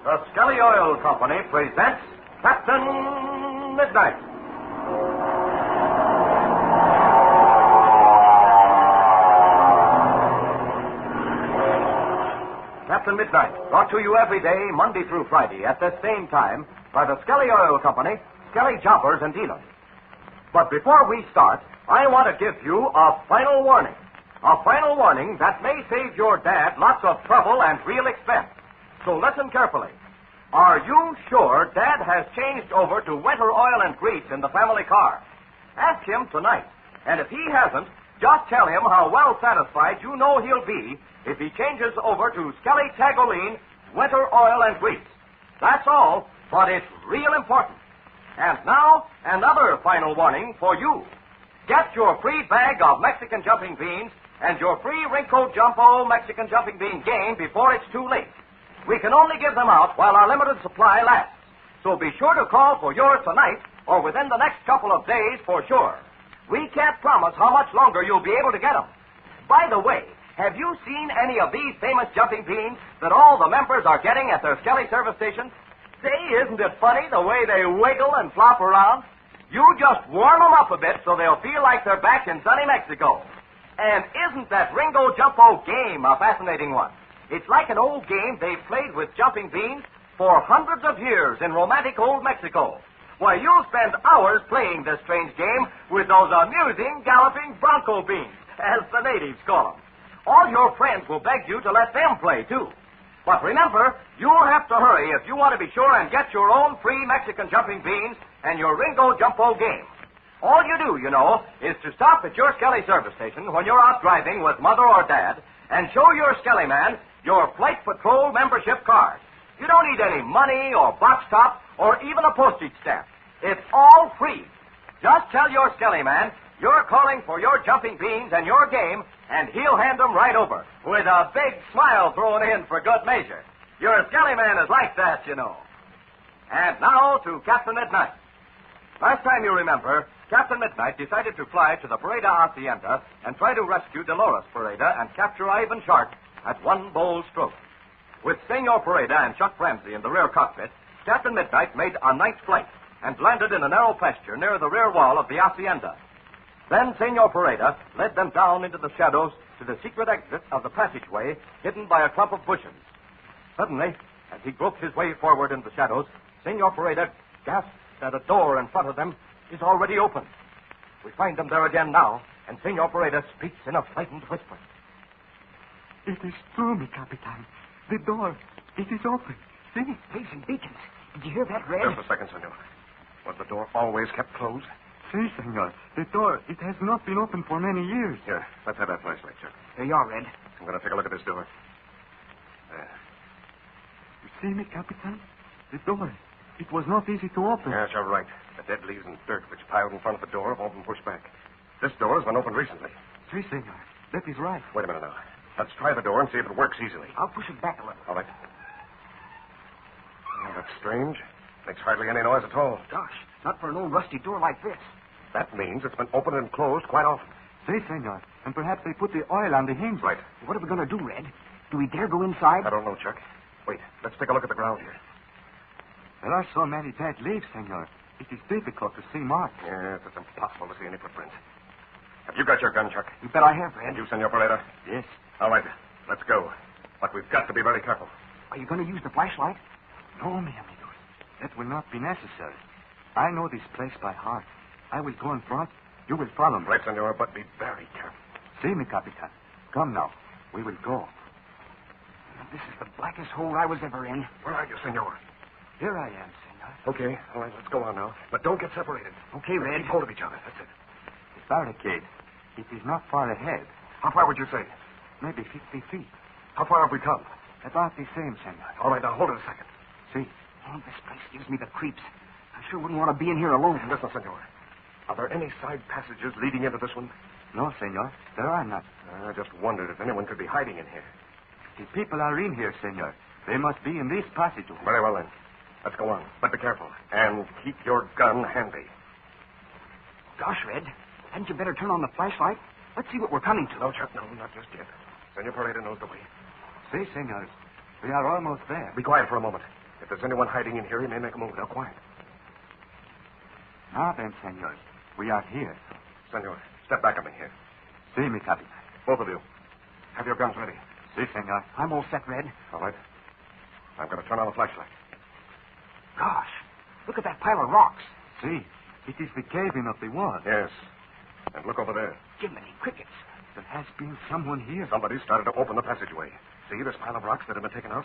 The Skelly Oil Company presents Captain Midnight. Captain Midnight, brought to you every day, Monday through Friday, at this same time, by the Skelly Oil Company, Skelly Jobbers and Dealers. But before we start, I want to give you a final warning. A final warning that may save your dad lots of trouble and real expense. So listen carefully. Are you sure Dad has changed over to winter oil and grease in the family car? Ask him tonight. And if he hasn't, just tell him how well satisfied you know he'll be if he changes over to Skelly Tagoline winter oil and grease. That's all, but it's real important. And now, another final warning for you. Get your free bag of Mexican jumping beans and your free Rinco Jumbo Mexican jumping bean game before it's too late. We can only give them out while our limited supply lasts. So be sure to call for yours tonight or within the next couple of days for sure. We can't promise how much longer you'll be able to get them. By the way, have you seen any of these famous jumping beans that all the members are getting at their Skelly service stations? Say, isn't it funny the way they wiggle and flop around? You just warm them up a bit so they'll feel like they're back in sunny Mexico. And isn't that Ringo Jumbo game a fascinating one? It's like an old game they've played with jumping beans for hundreds of years in romantic old Mexico. Why, you'll spend hours playing this strange game with those amusing galloping bronco beans, as the natives call them. All your friends will beg you to let them play, too. But remember, you'll have to hurry if you want to be sure and get your own free Mexican jumping beans and your Ringo Jumbo game. All you do, you know, is to stop at your Skelly service station when you're out driving with Mother or Dad and show your Skelly man your Flight Patrol membership card. You don't need any money or box top or even a postage stamp. It's all free. Just tell your Skelly man you're calling for your jumping beans and your game, and he'll hand them right over with a big smile thrown in for good measure. Your Skelly man is like that, you know. And now to Captain Midnight. Last time you remember, Captain Midnight decided to fly to the Pareda Hacienda and try to rescue Dolores Pareda and capture Ivan Shark at one bold stroke. With Senor Pareda and Chuck Ramsey in the rear cockpit, Captain Midnight made a night flight and landed in a narrow pasture near the rear wall of the hacienda. Then Senor Pareda led them down into the shadows to the secret exit of the passageway hidden by a clump of bushes. Suddenly, as he groped his way forward in the shadows, Senor Pareda gasped that a door in front of them is already open. We find them there again now, and Senor Pareda speaks in a frightened whisper. It is true, mi Capitan. The door, it is open. See? Facing beacons. Did you hear that, Red? Just a second, senor. Was the door always kept closed? See, senor. The door, it has not been open for many years. Here, let's have that flashlight, Chuck. There you are, Red. I'm going to take a look at this door. There. You see me, Capitan? The door, it was not easy to open. Yes, you're right. The dead leaves and dirt which piled in front of the door have all been pushed back. This door has been opened recently. See, senor. That is right. Wait a minute now. Let's try the door and see if it works easily. I'll push it back a little. All right. Oh, that's strange. Makes hardly any noise at all. Gosh, not for an old rusty door like this. That means it's been opened and closed quite often. See, senor. And perhaps they put the oil on the hinge. Right. What are we going to do, Red? Do we dare go inside? I don't know, Chuck. Wait, let's take a look at the ground here. There are so many dead leaves, senor. It is difficult to see marks. Yes, it's impossible to see any footprints. Have you got your gun, Chuck? You bet I have, Red. And you, Senor Pareda? Yes. All right, let's go. But we've got to be very careful. Are you going to use the flashlight? No, mi amigos. That will not be necessary. I know this place by heart. I will go in front. You will follow me. Right, Senor, but be very careful. See me, Capitan. Come now. We will go. This is the blackest hole I was ever in. Where are you, Senor? Here I am, senor. Okay, all right, let's go on now. But don't get separated. Okay, Red. Keep hold of each other. That's it. The barricade. It is not far ahead. How far would you say? Maybe 50 feet. How far have we come? About the same, senor. All right, now hold it a second. See? Oh, this place gives me the creeps. I sure wouldn't want to be in here alone. Listen, Senor. Are there any side passages leading into this one? No, senor. There are not. I just wondered if anyone could be hiding in here. The people are in here, senor. They must be in this passage. Very well, then. Let's go on. But be careful. And keep your gun handy. Gosh, Red. Hadn't you better turn on the flashlight? Let's see what we're coming to. No, Chuck, no, not just yet. Senor Pareda knows the way. See, senors. We are almost there. Be quiet for a moment. If there's anyone hiding in here, he may make a move. Now, quiet. Now then, senor, we are here. Senor, step back a minute here. See me, Capitan. Both of you. Have your guns ready. Si, senor. I'm all set, Red. All right. I'm going to turn on the flashlight. Gosh, look at that pile of rocks. See, it is the cave-in of the wall. Yes. And look over there. Jiminy crickets. There has been someone here. Somebody started to open the passageway. See this pile of rocks that have been taken out?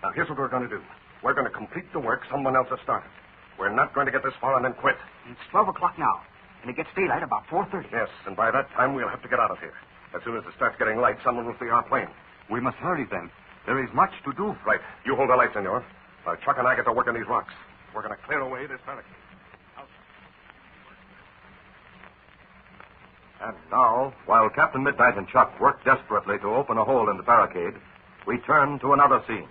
Now, here's what we're going to do. We're going to complete the work someone else has started. We're not going to get this far and then quit. It's 12 o'clock now, and it gets daylight about 4:30. Yes, and by that time, we'll have to get out of here. As soon as it starts getting light, someone will see our plane. We must hurry then. There is much to do. Right. You hold the light, senor. While Chuck and I get to work on these rocks. We're going to clear away this barricade. And now, while Captain Midnight and Chuck work desperately to open a hole in the barricade, we turn to another scene.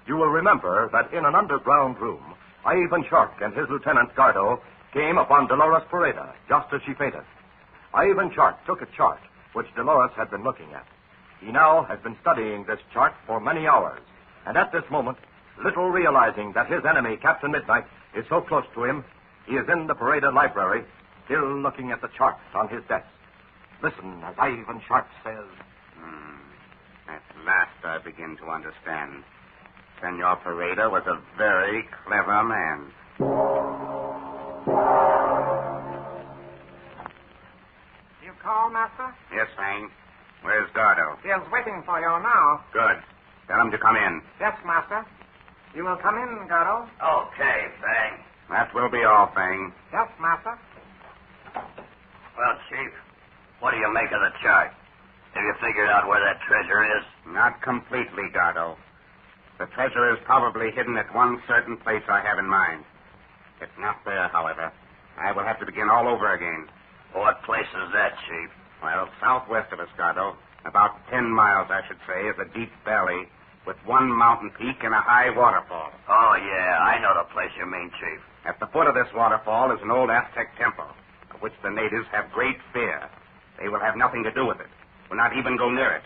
You will remember that in an underground room, Ivan Chuck and his Lieutenant Gardo came upon Dolores Pareda just as she fainted. Ivan Chuck took a chart which Dolores had been looking at. He now has been studying this chart for many hours, and at this moment, little realizing that his enemy, Captain Midnight, is so close to him, he is in the Pareda library, still looking at the chart on his desk. Listen as Ivan Chuck says... At last I begin to understand. Senor Pareda was a very clever man. You call, Master? Yes, Fang. Where's Gardo? He is waiting for you now. Good. Tell him to come in. Yes, Master. You will come in, Gardo. Okay, Fang. That will be all, Fang. Yes, Master. Well, Chief, what do you make of the chart? Have you figured out where that treasure is? Not completely, Gardo. The treasure is probably hidden at one certain place I have in mind. It's not there, however. I will have to begin all over again. What place is that, Chief? Well, southwest of Escado, about 10 miles, I should say, is a deep valley with one mountain peak and a high waterfall. Oh, yeah, I know the place you mean, Chief. At the foot of this waterfall is an old Aztec temple, of which the natives have great fear. They will have nothing to do with it, will not even go near it.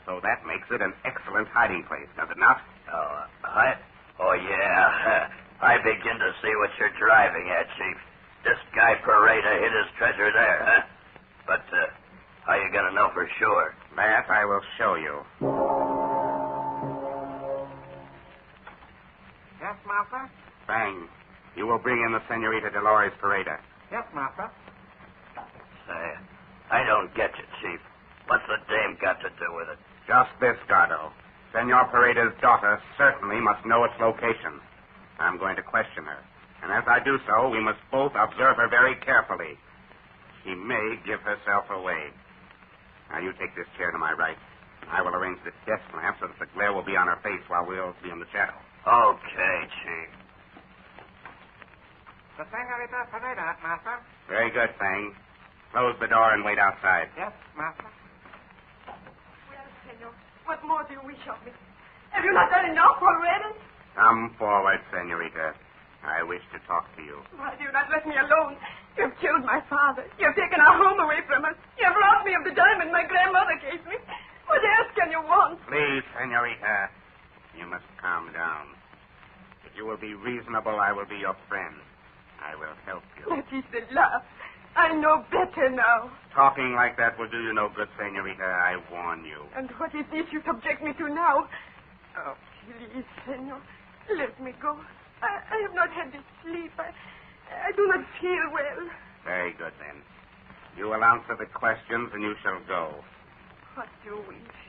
So that makes it an excellent hiding place, does it not? Oh, yeah. I begin to see what you're driving at, Chief. This guy Pareda hid his treasure there, huh? But, how you gonna know for sure? That I will show you. Yes, Master? Fang, you will bring in the Senorita Dolores Pareda. Yes, Master. Say, I don't get you, Chief. What's the dame got to do with it? Just this, Gardo. Senor Pareda's daughter certainly must know its location. I'm going to question her. And as I do so, we must both observe her very carefully. She may give herself away. Now, you take this chair to my right. I will arrange this desk lamp so that the glare will be on her face while we'll be in the shadow. Okay, Chief. The Senorita Pareda, Master. Very good, Fang. Close the door and wait outside. Yes, Master. Well, Senor, what more do you wish of me? Have you not done enough already? Come forward, Senorita. I wish to talk to you. Why do you not let me alone? You've killed my father. You've taken our home away from us. You've robbed me of the diamond my grandmother gave me. What else can you want? Please, Senorita, you must calm down. If you will be reasonable, I will be your friend. I will help you. That is the laugh. I know better now. Talking like that will do you no good, Senorita. I warn you. And what is this you subject me to now? Oh, please, Senor, let me go. I have not had the sleep. I do not feel well. Very good, then. You will answer the questions, and you shall go. What do you wish?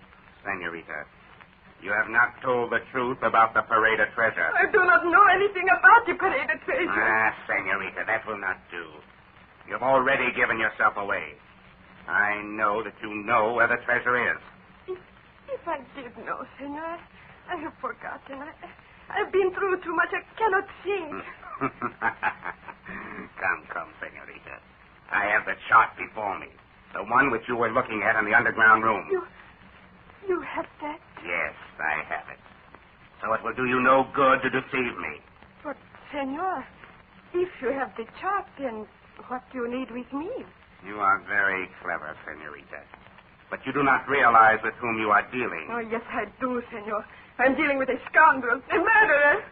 Senorita, you have not told the truth about the Pareda treasure. I do not know anything about the Pareda treasure. Senorita, that will not do. You've already given yourself away. I know that you know where the treasure is. If I did know, Senor, I have forgotten. I've been through too much. I cannot think. Come, Senorita. I have the chart before me. The one which you were looking at in the underground room. You have that? Yes, I have it. So it will do you no good to deceive me. But, Senor, if you have the chart, then what do you need with me? You are very clever, Senorita. But you do not realize with whom you are dealing. Oh, yes, I do, Senor. I'm dealing with a scoundrel, a murderer.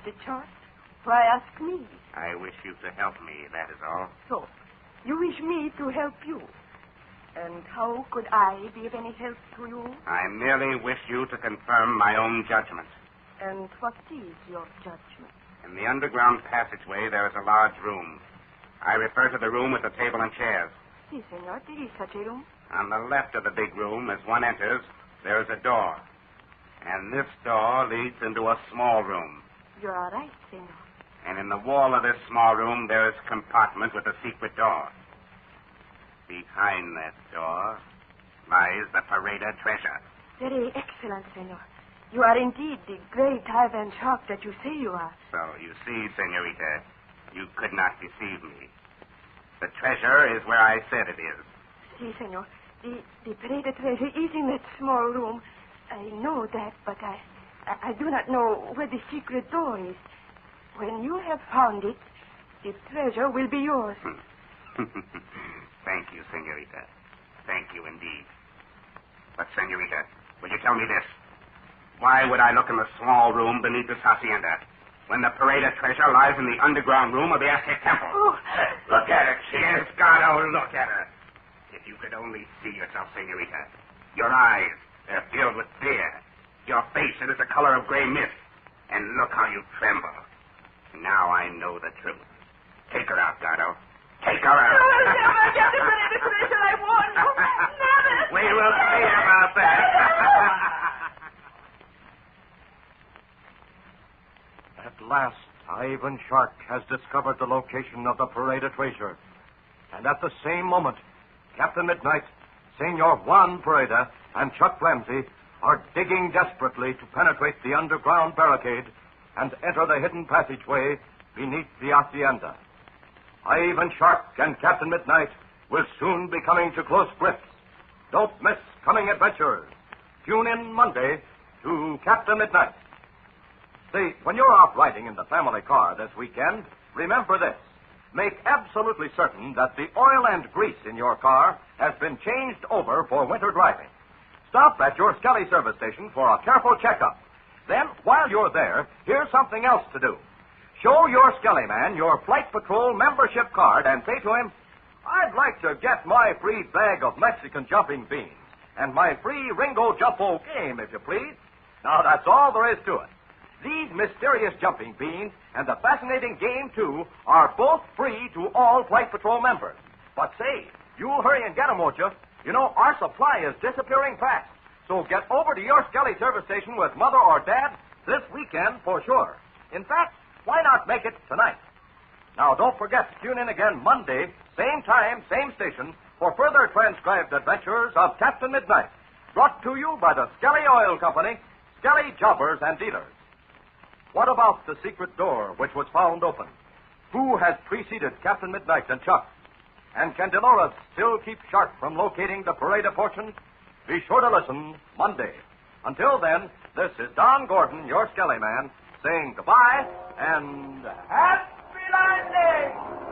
the chart. Why ask me? I wish you to help me, that is all. So, you wish me to help you. And how could I be of any help to you? I merely wish you to confirm my own judgment. And what is your judgment? In the underground passageway, there is a large room. I refer to the room with the table and chairs. Si, senor, there is such a room. On the left of the big room, as one enters, there is a door. And this door leads into a small room. You are right, senor. And in the wall of this small room, there is a compartment with a secret door. Behind that door lies the Pareda treasure. Very excellent, senor. You are indeed the great Ivan Shark that you say you are. So you see, senorita, you could not deceive me. The treasure is where I said it is. Si, senor. The Pareda treasure is in that small room. I know that, but I do not know where the secret door is. When you have found it, the treasure will be yours. Thank you, senorita. Thank you indeed. But, senorita, will you tell me this? Why would I look in the small room beneath this hacienda when the Pareda treasure lies in the underground room of the Aztec temple? Oh. Look at her, Chief. Escado, look at her. If you could only see yourself, senorita. Your eyes, they're filled with fear. Your face, it is the color of gray mist. And look how you tremble. Now I know the truth. Take her out, Gardo. Take her out. You will never get the Pareda treasure, I warn you. Never. We will see about that. At last, Ivan Shark has discovered the location of the Pareda treasure. And at the same moment, Captain Midnight, Senor Juan Pareda, and Chuck Ramsey are digging desperately to penetrate the underground barricade and enter the hidden passageway beneath the hacienda. Ivan Shark and Captain Midnight will soon be coming to close grips. Don't miss coming adventures. Tune in Monday to Captain Midnight. See, when you're out riding in the family car this weekend, remember this. Make absolutely certain that the oil and grease in your car has been changed over for winter driving. Stop at your Skelly service station for a careful checkup. Then, while you're there, here's something else to do. Show your Skelly man your Flight Patrol membership card and say to him, I'd like to get my free bag of Mexican jumping beans and my free Ringo Jumpo game, if you please. Now, that's all there is to it. These mysterious jumping beans and the fascinating game, too, are both free to all Flight Patrol members. But say, you'll hurry and get them, won't you? You know, our supply is disappearing fast. So get over to your Skelly service station with Mother or Dad this weekend for sure. In fact, why not make it tonight? Now, don't forget to tune in again Monday, same time, same station, for further transcribed adventures of Captain Midnight, brought to you by the Skelly Oil Company, Skelly Jobbers and Dealers. What about the secret door which was found open? Who has preceded Captain Midnight and Chuck? And can Dolores still keep Shark from locating the Pareda fortune? Be sure to listen Monday. Until then, this is Don Gordon, your Skelly man, saying goodbye and happy landing!